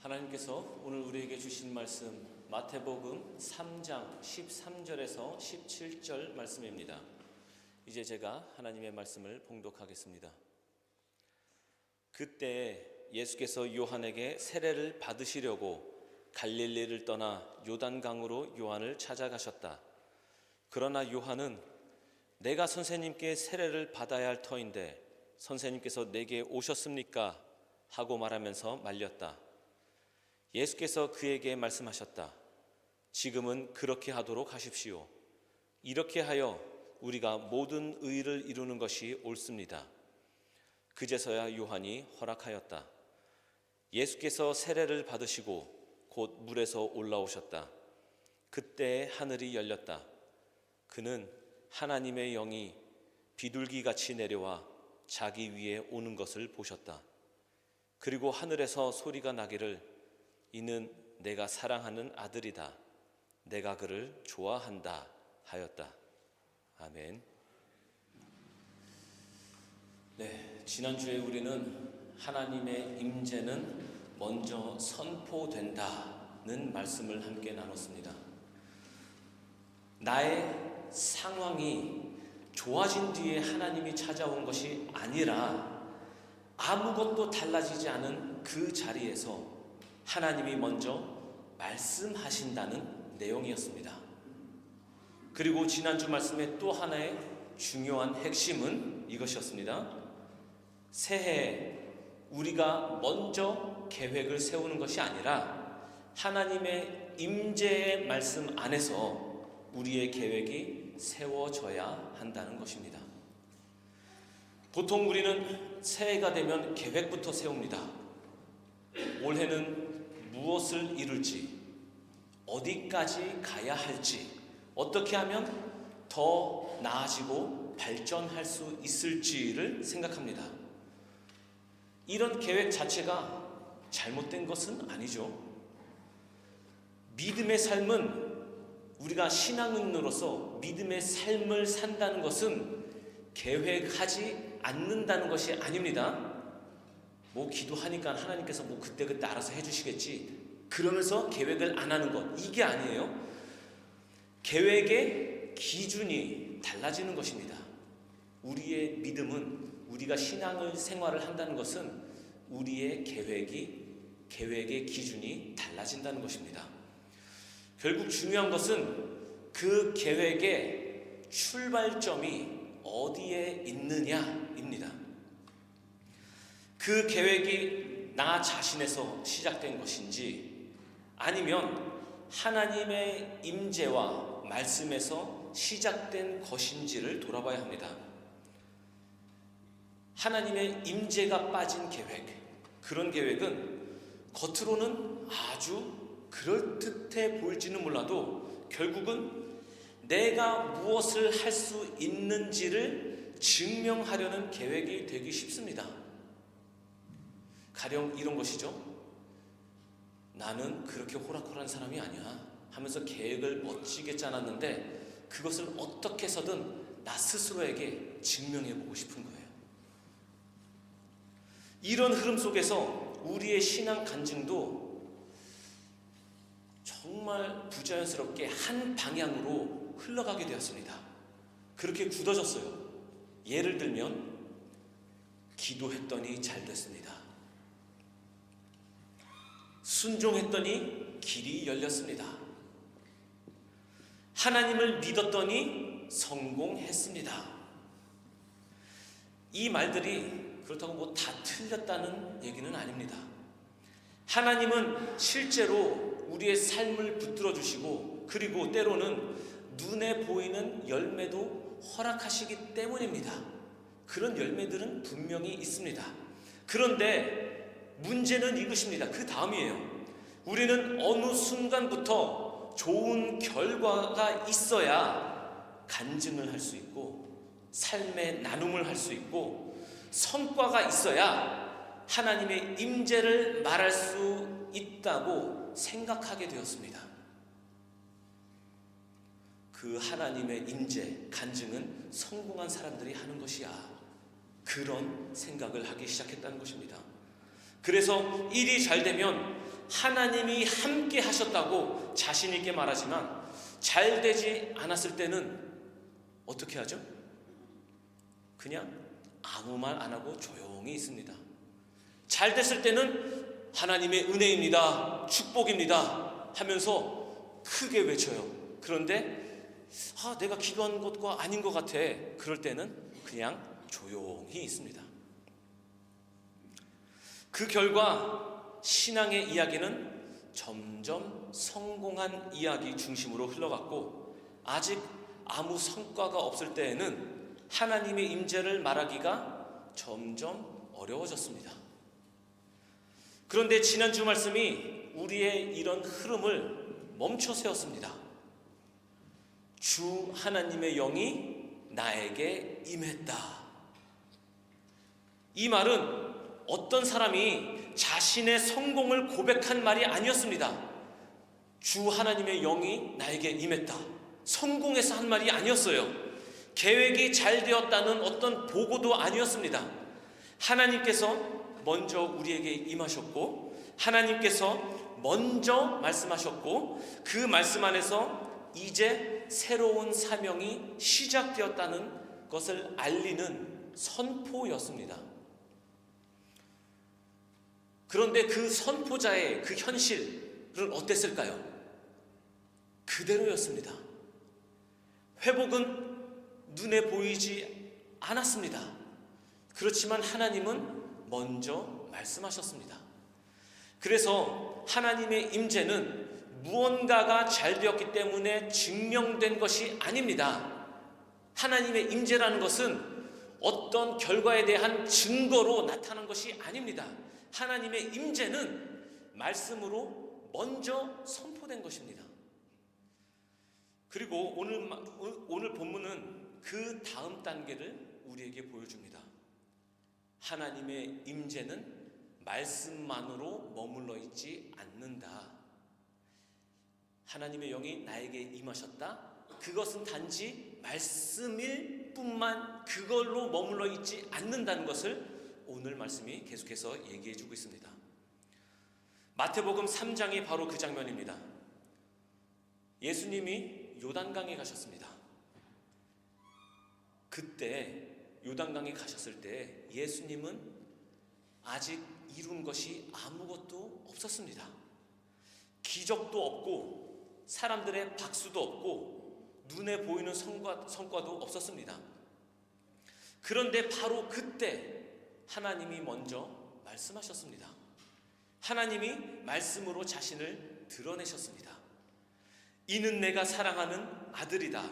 하나님께서 오늘 우리에게 주신 말씀 마태복음 3장 13절에서 17절 말씀입니다. 이제 제가 하나님의 말씀을 봉독하겠습니다. 그때 예수께서 요한에게 세례를 받으시려고 갈릴리를 떠나 요단강으로 요한을 찾아가셨다. 그러나 요한은 내가 선생님께 세례를 받아야 할 터인데 선생님께서 내게 오셨습니까? 하고 말하면서 말렸다. 예수께서 그에게 말씀하셨다. 지금은 그렇게 하도록 하십시오. 이렇게 하여 우리가 모든 의를 이루는 것이 옳습니다. 그제서야 요한이 허락하였다. 예수께서 세례를 받으시고 곧 물에서 올라오셨다. 그때 하늘이 열렸다. 그는 하나님의 영이 비둘기같이 내려와 자기 위에 오는 것을 보셨다. 그리고 하늘에서 소리가 나기를 이는 내가 사랑하는 아들이다. 내가 그를 좋아한다 하였다. 아멘. 지난주에 우리는 하나님의 임재는 먼저 선포된다는 말씀을 함께 나눴습니다. 나의 상황이 좋아진 뒤에 하나님이 찾아온 것이 아니라 아무것도 달라지지 않은 그 자리에서 하나님이 먼저 말씀하신다는 내용이었습니다. 그리고 지난주 말씀의 또 하나의 중요한 핵심은 이것이었습니다. 새해에 우리가 먼저 계획을 세우는 것이 아니라 하나님의 임재의 말씀 안에서 우리의 계획이 세워져야 한다는 것입니다. 보통 우리는 새해가 되면 계획부터 세웁니다. 올해는 무엇을 이룰지, 어디까지 가야 할지, 어떻게 하면 더 나아지고 발전할 수 있을지를 생각합니다. 이런 계획 자체가 잘못된 것은 아니죠. 믿음의 삶은 우리가 신앙인으로서 믿음의 삶을 산다는 것은 계획하지 않는다는 것이 아닙니다. 기도하니까 하나님께서 그때그때 알아서 해주시겠지 그러면서 계획을 안 하는 것, 이게 아니에요. 계획의 기준이 달라지는 것입니다. 우리의 믿음은, 우리가 신앙을 생활을 한다는 것은 우리의 계획의 기준이 달라진다는 것입니다. 결국 중요한 것은 그 계획의 출발점이 어디에 있느냐입니다. 그 계획이 나 자신에서 시작된 것인지 아니면 하나님의 임재와 말씀에서 시작된 것인지를 돌아봐야 합니다. 하나님의 임재가 빠진 계획, 그런 계획은 겉으로는 아주 그럴듯해 보일지는 몰라도 결국은 내가 무엇을 할 수 있는지를 증명하려는 계획이 되기 쉽습니다. 가령 이런 것이죠. 나는 그렇게 호락호락한 사람이 아니야 하면서 계획을 멋지게 짜놨는데 그것을 어떻게 해서든 나 스스로에게 증명해보고 싶은 거예요. 이런 흐름 속에서 우리의 신앙 간증도 정말 부자연스럽게 한 방향으로 흘러가게 되었습니다. 그렇게 굳어졌어요. 예를 들면 기도했더니 잘 됐습니다. 순종했더니 길이 열렸습니다. 하나님을 믿었더니 성공했습니다. 이 말들이 그렇다고 다 틀렸다는 얘기는 아닙니다. 하나님은 실제로 우리의 삶을 붙들어 주시고 그리고 때로는 눈에 보이는 열매도 허락하시기 때문입니다. 그런 열매들은 분명히 있습니다. 그런데 문제는 이것입니다. 그 다음이에요. 우리는 어느 순간부터 좋은 결과가 있어야 간증을 할 수 있고 삶의 나눔을 할 수 있고 성과가 있어야 하나님의 임재를 말할 수 있다고 생각하게 되었습니다. 그 하나님의 임재, 간증은 성공한 사람들이 하는 것이야. 그런 생각을 하기 시작했다는 것입니다. 그래서 일이 잘 되면 하나님이 함께 하셨다고 자신 있게 말하지만 잘 되지 않았을 때는 어떻게 하죠? 그냥 아무 말 안 하고 조용히 있습니다. 잘 됐을 때는 하나님의 은혜입니다, 축복입니다 하면서 크게 외쳐요. 그런데 내가 기도한 것과 아닌 것 같아. 그럴 때는 그냥 조용히 있습니다. 그 결과 신앙의 이야기는 점점 성공한 이야기 중심으로 흘러갔고, 아직 아무 성과가 없을 때에는 하나님의 임재를 말하기가 점점 어려워졌습니다. 그런데 지난주 말씀이 우리의 이런 흐름을 멈춰 세웠습니다. 주 하나님의 영이 나에게 임했다. 이 말은 어떤 사람이 자신의 성공을 고백한 말이 아니었습니다. 주 하나님의 영이 나에게 임했다, 성공해서 한 말이 아니었어요. 계획이 잘 되었다는 어떤 보고도 아니었습니다. 하나님께서 먼저 우리에게 임하셨고, 하나님께서 먼저 말씀하셨고, 그 말씀 안에서 이제 새로운 사명이 시작되었다는 것을 알리는 선포였습니다. 그런데 그 선포자의 그 현실은 어땠을까요? 그대로였습니다. 회복은 눈에 보이지 않았습니다. 그렇지만 하나님은 먼저 말씀하셨습니다. 그래서 하나님의 임재는 무언가가 잘 되었기 때문에 증명된 것이 아닙니다. 하나님의 임재라는 것은 어떤 결과에 대한 증거로 나타난 것이 아닙니다. 하나님의 임재는 말씀으로 먼저 선포된 것입니다. 그리고 오늘 본문은 그 다음 단계를 우리에게 보여줍니다. 하나님의 임재는 말씀만으로 머물러 있지 않는다. 하나님의 영이 나에게 임하셨다. 그것은 단지 말씀일 뿐만 그걸로 머물러 있지 않는다는 것을 오늘 말씀이 계속해서 얘기해 주고 있습니다. 마태복음 3장이 바로 그 장면입니다. 예수님이 요단강에 가셨습니다. 그때 요단강에 가셨을 때 예수님은 아직 이룬 것이 아무것도 없었습니다. 기적도 없고 사람들의 박수도 없고 눈에 보이는 성과도 없었습니다. 그런데 바로 그때 하나님이 먼저 말씀하셨습니다. 하나님이 말씀으로 자신을 드러내셨습니다. 이는 내가 사랑하는 아들이다.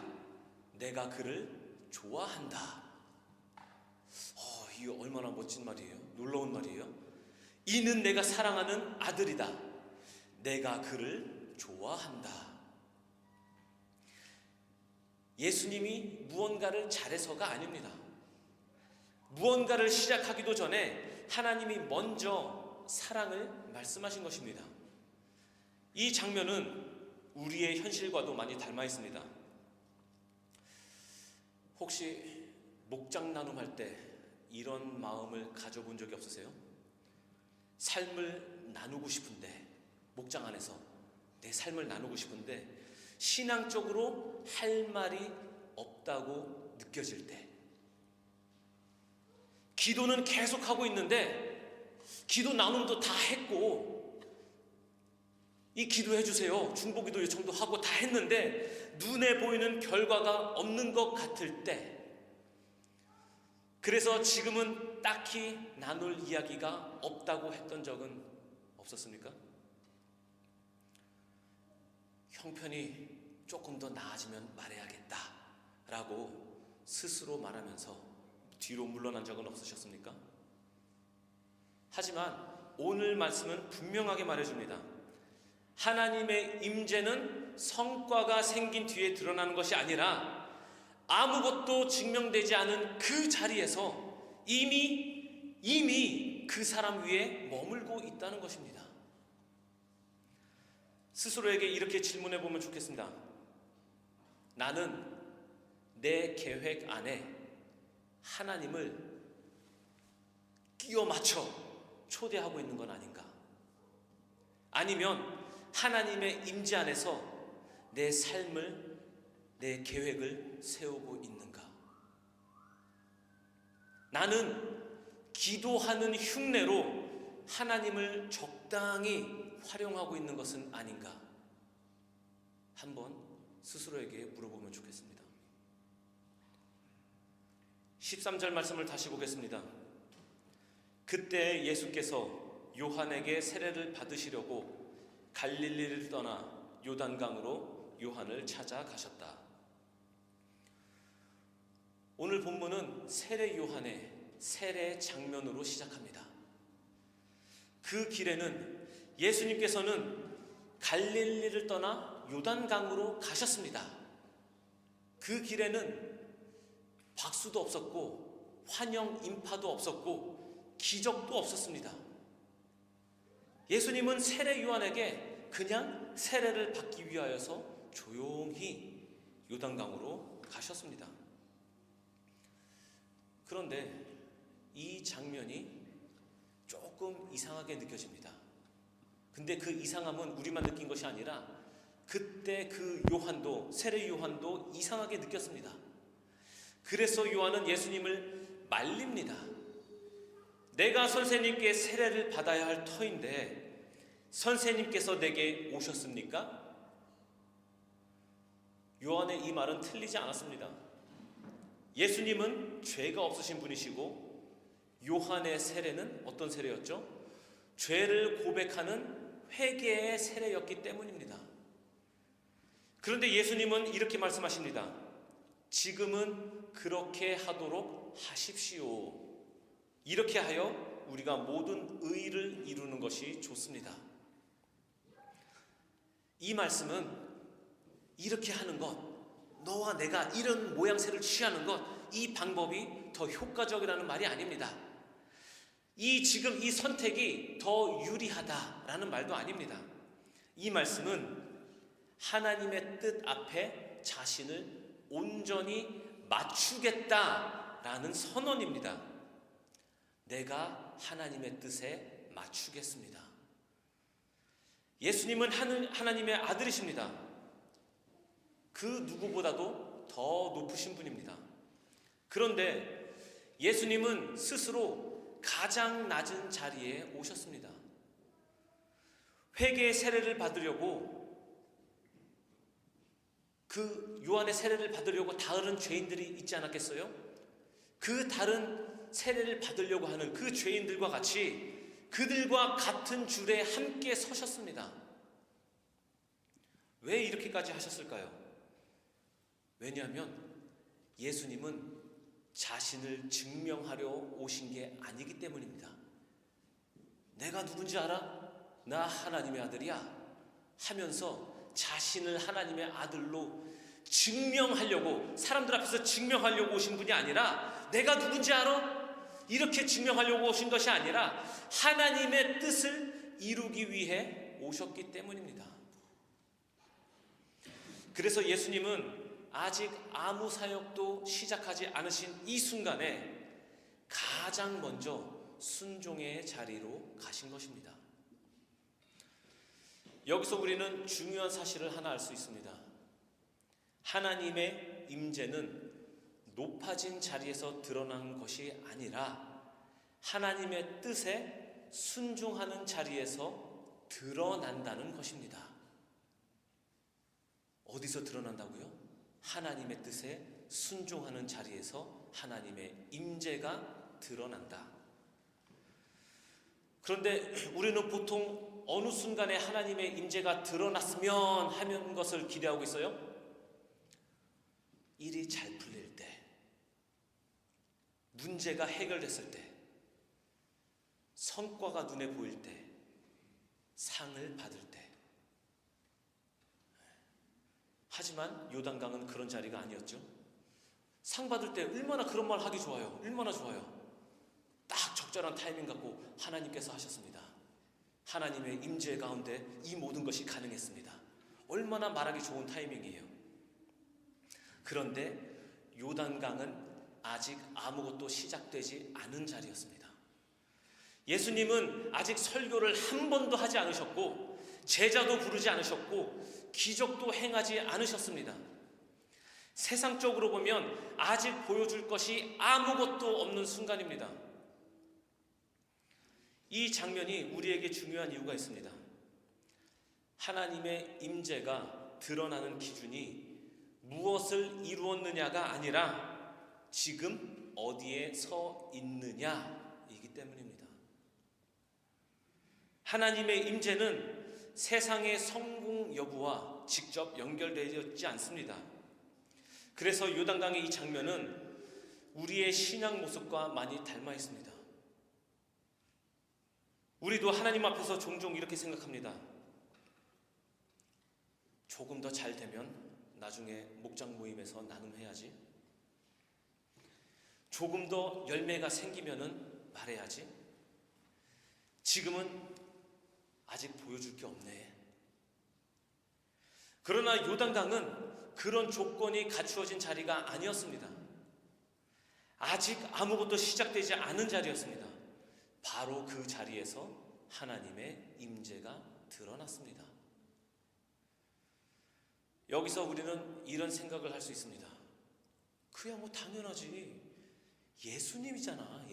내가 그를 좋아한다. 이거 얼마나 멋진 말이에요. 놀라운 말이에요. 이는 내가 사랑하는 아들이다. 내가 그를 좋아한다. 예수님이 무언가를 잘해서가 아닙니다. 무언가를 시작하기도 전에 하나님이 먼저 사랑을 말씀하신 것입니다. 이 장면은 우리의 현실과도 많이 닮아 있습니다. 혹시 목장 나눔할 때 이런 마음을 가져본 적이 없으세요? 삶을 나누고 싶은데, 목장 안에서 내 삶을 나누고 싶은데 신앙적으로 할 말이 없다고 느껴질 때, 기도는 계속하고 있는데 기도 나눔도 다 했고 이 기도해 주세요, 중보기도 요청도 하고 다 했는데 눈에 보이는 결과가 없는 것 같을 때, 그래서 지금은 딱히 나눌 이야기가 없다고 했던 적은 없었습니까? 형편이 조금 더 나아지면 말해야겠다 라고 스스로 말하면서 뒤로 물러난 적은 없으셨습니까? 하지만 오늘 말씀은 분명하게 말해줍니다. 하나님의 임재는 성과가 생긴 뒤에 드러나는 것이 아니라 아무것도 증명되지 않은 그 자리에서 이미 그 사람 위에 머물고 있다는 것입니다. 스스로에게 이렇게 질문해 보면 좋겠습니다. 나는 내 계획 안에 하나님을 끼워 맞춰 초대하고 있는 건 아닌가? 아니면 하나님의 임재 안에서 내 삶을, 내 계획을 세우고 있는가? 나는 기도하는 흉내로 하나님을 적당히 활용하고 있는 것은 아닌가? 한번 스스로에게 물어보면 좋겠습니다. 13절 말씀을 다시 보겠습니다. 그때 예수께서 요한에게 세례를 받으시려고 갈릴리를 떠나 요단강으로 요한을 찾아가셨다. 오늘 본문은 세례 요한의 세례 장면으로 시작합니다. 그 길에는 예수님께서는 갈릴리를 떠나 요단강으로 가셨습니다. 그 길에는 박수도 없었고 환영 인파도 없었고 기적도 없었습니다. 예수님은 세례 요한에게 그냥 세례를 받기 위하여서 조용히 요단강으로 가셨습니다. 그런데 이 장면이 조금 이상하게 느껴집니다. 근데 그 이상함은 우리만 느낀 것이 아니라 그때 그 요한도, 세례 요한도 이상하게 느꼈습니다. 그래서 요한은 예수님을 말립니다. 내가 선생님께 세례를 받아야 할 터인데 선생님께서 내게 오셨습니까? 요한의 이 말은 틀리지 않았습니다. 예수님은 죄가 없으신 분이시고 요한의 세례는 어떤 세례였죠? 죄를 고백하는 회개의 세례였기 때문입니다. 그런데 예수님은 이렇게 말씀하십니다. 지금은 그렇게 하도록 하십시오. 이렇게 하여 우리가 모든 의를 이루는 것이 좋습니다. 이 말씀은 이렇게 하는 것, 너와 내가 이런 모양새를 취하는 것, 이 방법이 더 효과적이라는 말이 아닙니다. 지금 이 선택이 더 유리하다라는 말도 아닙니다. 이 말씀은 하나님의 뜻 앞에 자신을 온전히 맞추겠다라는 선언입니다. 내가 하나님의 뜻에 맞추겠습니다. 예수님은 하나님의 아들이십니다. 그 누구보다도 더 높으신 분입니다. 그런데 예수님은 스스로 가장 낮은 자리에 오셨습니다. 회개의 세례를 받으려고, 그 요한의 세례를 받으려고 다른 죄인들이 있지 않았겠어요? 그 다른 세례를 받으려고 하는 그 죄인들과 같이 그들과 같은 줄에 함께 서셨습니다. 왜 이렇게까지 하셨을까요? 왜냐하면 예수님은 자신을 증명하려 오신 게 아니기 때문입니다. 내가 누군지 알아? 나 하나님의 아들이야 하면서 자신을 하나님의 아들로 증명하려고, 사람들 앞에서 증명하려고 오신 분이 아니라, 내가 누군지 알아? 이렇게 증명하려고 오신 것이 아니라 하나님의 뜻을 이루기 위해 오셨기 때문입니다. 그래서 예수님은 아직 아무 사역도 시작하지 않으신 이 순간에 가장 먼저 순종의 자리로 가신 것입니다. 여기서 우리는 중요한 사실을 하나 알 수 있습니다. 하나님의 임재는 높아진 자리에서 드러난 것이 아니라 하나님의 뜻에 순종하는 자리에서 드러난다는 것입니다. 어디서 드러난다고요? 하나님의 뜻에 순종하는 자리에서 하나님의 임재가 드러난다. 그런데 우리는 보통 어느 순간에 하나님의 임재가 드러났으면 하는 것을 기대하고 있어요? 일이 잘 풀릴 때, 문제가 해결됐을 때, 성과가 눈에 보일 때, 상을 받을 때. 하지만 요단강은 그런 자리가 아니었죠. 상 받을 때 얼마나 그런 말 하기 좋아요. 얼마나 좋아요. 딱 적절한 타이밍 갖고 하나님께서 하셨습니다. 하나님의 임재 가운데 이 모든 것이 가능했습니다. 얼마나 말하기 좋은 타이밍이에요. 그런데 요단강은 아직 아무것도 시작되지 않은 자리였습니다. 예수님은 아직 설교를 한 번도 하지 않으셨고 제자도 부르지 않으셨고 기적도 행하지 않으셨습니다. 세상적으로 보면 아직 보여줄 것이 아무것도 없는 순간입니다. 이 장면이 우리에게 중요한 이유가 있습니다. 하나님의 임재가 드러나는 기준이 무엇을 이루었느냐가 아니라 지금 어디에 서 있느냐이기 때문입니다. 하나님의 임재는 세상의 성공 여부와 직접 연결되어 있지 않습니다. 그래서 요단강의 이 장면은 우리의 신앙 모습과 많이 닮아 있습니다. 우리도 하나님 앞에서 종종 이렇게 생각합니다. 조금 더 잘 되면 나중에 목장 모임에서 나눔해야지. 조금 더 열매가 생기면은 말해야지. 지금은 아직 보여줄 게 없네. 그러나 요단강은 그런 조건이 갖추어진 자리가 아니었습니다. 아직 아무것도 시작되지 않은 자리였습니다. 바로 그 자리에서 하나님의 임재가 드러났습니다. 여기서 우리는 이런 생각을 할 수 있습니다. 그야 뭐 당연하지. 예수님이잖아.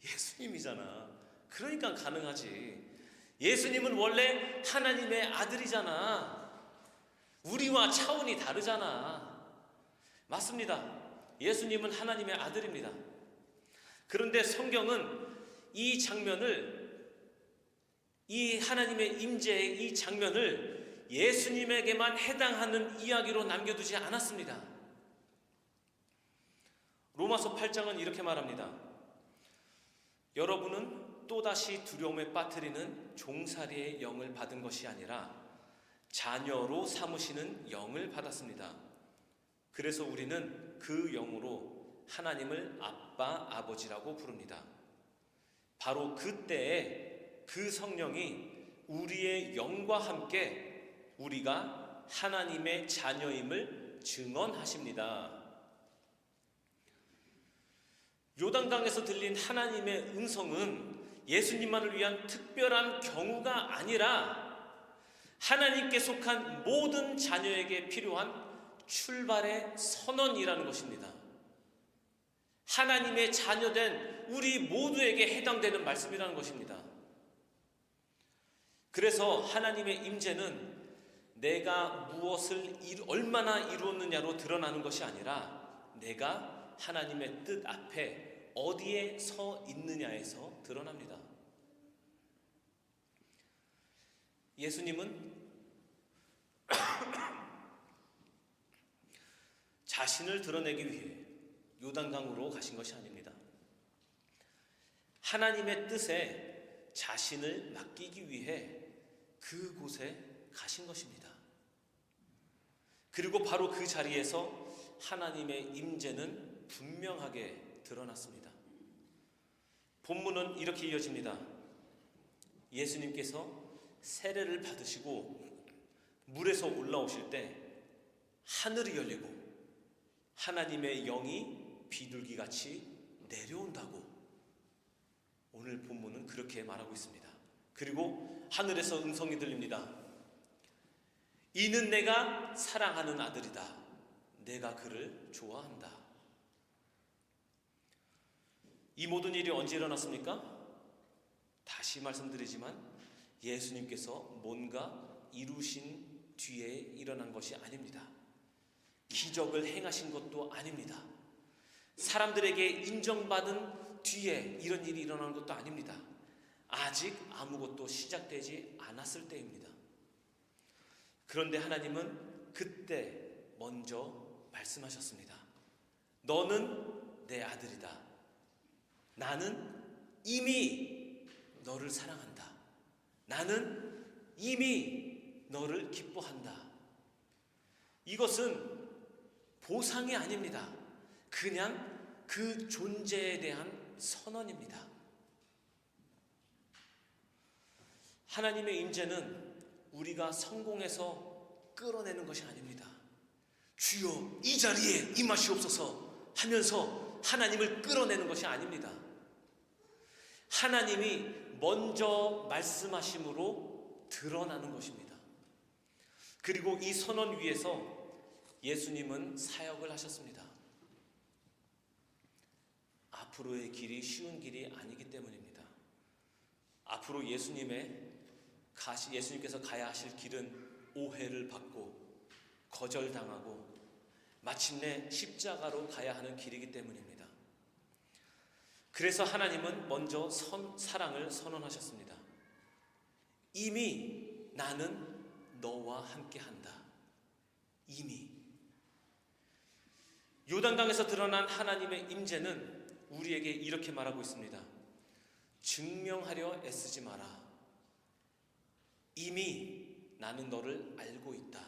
예수님이잖아. 그러니까 가능하지. 예수님은 원래 하나님의 아들이잖아. 우리와 차원이 다르잖아. 맞습니다. 예수님은 하나님의 아들입니다. 그런데 성경은 이 장면을, 이 하나님의 임재의 이 장면을 예수님에게만 해당하는 이야기로 남겨두지 않았습니다. 로마서 8장은 이렇게 말합니다. 여러분은 또다시 두려움에 빠뜨리는 종살이의 영을 받은 것이 아니라 자녀로 삼으시는 영을 받았습니다. 그래서 우리는 그 영으로 하나님을 아빠, 아버지라고 부릅니다. 바로 그때에 그 성령이 우리의 영과 함께 우리가 하나님의 자녀임을 증언하십니다. 요단강에서 들린 하나님의 음성은 예수님만을 위한 특별한 경우가 아니라 하나님께 속한 모든 자녀에게 필요한 출발의 선언이라는 것입니다. 하나님의 자녀된 우리 모두에게 해당되는 말씀이라는 것입니다. 그래서 하나님의 임재는 내가 무엇을 얼마나 이루었느냐로 드러나는 것이 아니라 내가 하나님의 뜻 앞에 어디에 서 있느냐에서 드러납니다. 예수님은 자신을 드러내기 위해 요단강으로 가신 것이 아닙니다. 하나님의 뜻에 자신을 맡기기 위해 그곳에 가신 것입니다. 그리고 바로 그 자리에서 하나님의 임재는 분명하게 드러났습니다. 본문은 이렇게 이어집니다. 예수님께서 세례를 받으시고 물에서 올라오실 때 하늘이 열리고 하나님의 영이 비둘기같이 내려온다고 오늘 본문은 그렇게 말하고 있습니다. 그리고 하늘에서 음성이 들립니다. 이는 내가 사랑하는 아들이다. 내가 그를 좋아한다. 이 모든 일이 언제 일어났습니까? 다시 말씀드리지만 예수님께서 뭔가 이루신 뒤에 일어난 것이 아닙니다. 기적을 행하신 것도 아닙니다. 사람들에게 인정받은 뒤에 이런 일이 일어난 것도 아닙니다. 아직 아무것도 시작되지 않았을 때입니다. 그런데 하나님은 그때 먼저 말씀하셨습니다. 너는 내 아들이다. 나는 이미 너를 사랑한다. 나는 이미 너를 기뻐한다. 이것은 보상이 아닙니다. 그냥 그 존재에 대한 선언입니다. 하나님의 임재는 우리가 성공해서 끌어내는 것이 아닙니다. 주여 이 자리에 임하시옵소서 하면서 하나님을 끌어내는 것이 아닙니다. 하나님이 먼저 말씀하심으로 드러나는 것입니다. 그리고 이 선언 위에서 예수님은 사역을 하셨습니다. 앞으로의 길이 쉬운 길이 아니기 때문입니다. 앞으로 예수님께서 가야 하실 길은 오해를 받고 거절당하고 마침내 십자가로 가야 하는 길이기 때문입니다. 그래서 하나님은 먼저 사랑을 선언하셨습니다. 이미 나는 너와 함께한다. 이미. 요단강에서 드러난 하나님의 임재는 우리에게 이렇게 말하고 있습니다. 증명하려 애쓰지 마라. 이미 나는 너를 알고 있다.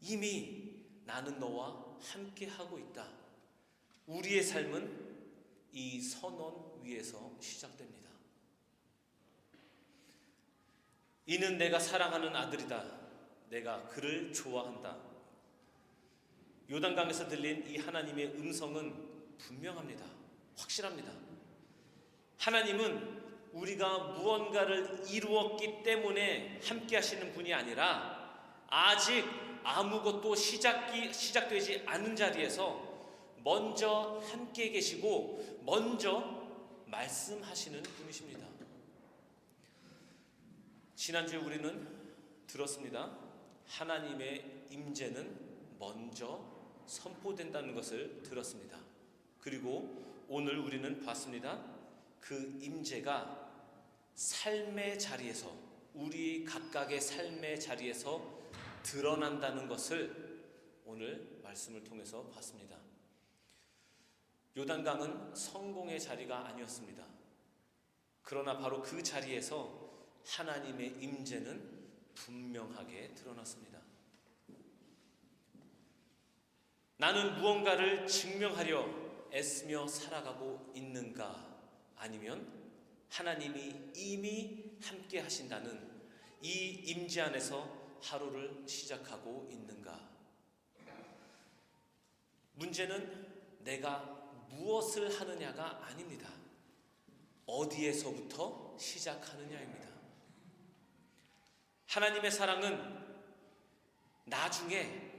이미 나는 너와 함께하고 있다. 우리의 삶은 이 선언 위에서 시작됩니다. 이는 내가 사랑하는 아들이다. 내가 그를 좋아한다. 요단강에서 들린 이 하나님의 음성은 분명합니다. 확실합니다. 하나님은 우리가 무언가를 이루었기 때문에 함께 하시는 분이 아니라 아직 아무것도 시작되지 않은 자리에서 먼저 함께 계시고 먼저 말씀하시는 분이십니다. 지난주에 우리는 들었습니다. 하나님의 임재는 먼저 선포된다는 것을 들었습니다. 그리고 오늘 우리는 봤습니다. 그 임재가 삶의 자리에서, 우리 각각의 삶의 자리에서 드러난다는 것을 오늘 말씀을 통해서 봤습니다. 요단강은 성공의 자리가 아니었습니다. 그러나 바로 그 자리에서 하나님의 임재는 분명하게 드러났습니다. 나는 무언가를 증명하려 애쓰며 살아가고 있는가? 아니면 하나님이 이미 함께 하신다는 이 임재 안에서 하루를 시작하고 있는가? 문제는 내가 무엇을 하느냐가 아닙니다. 어디에서부터 시작하느냐입니다. 하나님의 사랑은 나중에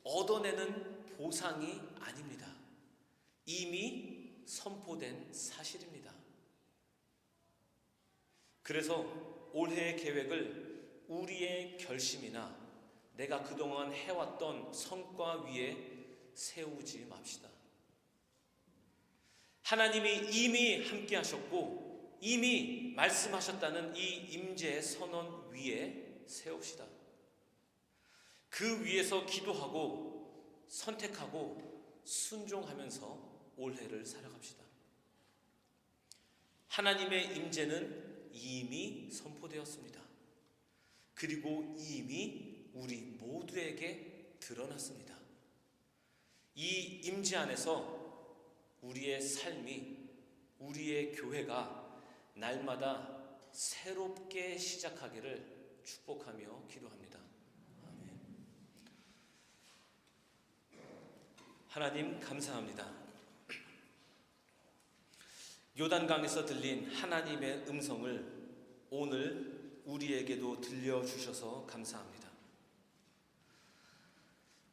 얻어내는 보상이 아닙니다. 이미 선포된 사실입니다. 그래서 올해의 계획을 우리의 결심이나 내가 그동안 해왔던 성과 위에 세우지 맙시다. 하나님이 이미 함께 하셨고 이미 말씀하셨다는 이 임재의 선언 위에 세웁시다. 그 위에서 기도하고 선택하고 순종하면서 올해를 살아갑시다. 하나님의 임재는 이미 선포되었습니다. 그리고 이미 우리 모두에게 드러났습니다. 이 임재 안에서 우리의 삶이, 우리의 교회가 날마다 새롭게 시작하기를 축복하며 기도합니다. 아멘. 하나님 감사합니다. 요단강에서 들린 하나님의 음성을 오늘 우리에게도 들려주셔서 감사합니다.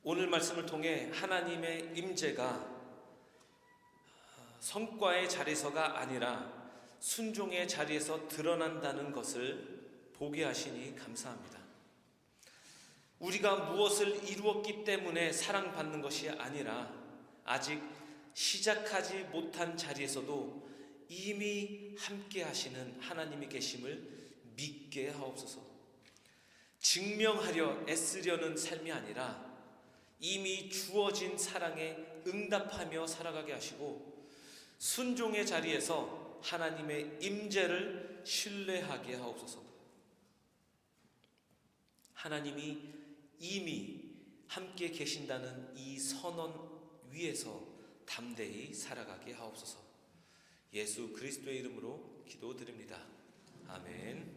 오늘 말씀을 통해 하나님의 임재가 성과의 자리에서가 아니라 순종의 자리에서 드러난다는 것을 보게 하시니 감사합니다. 우리가 무엇을 이루었기 때문에 사랑받는 것이 아니라 아직 시작하지 못한 자리에서도 이미 함께 하시는 하나님이 계심을 믿게 하옵소서. 증명하려 애쓰려는 삶이 아니라 이미 주어진 사랑에 응답하며 살아가게 하시고 순종의 자리에서 하나님의 임재를 신뢰하게 하옵소서. 하나님이 이미 함께 계신다는 이 선언 위에서 담대히 살아가게 하옵소서. 예수 그리스도의 이름으로 기도드립니다. 아멘.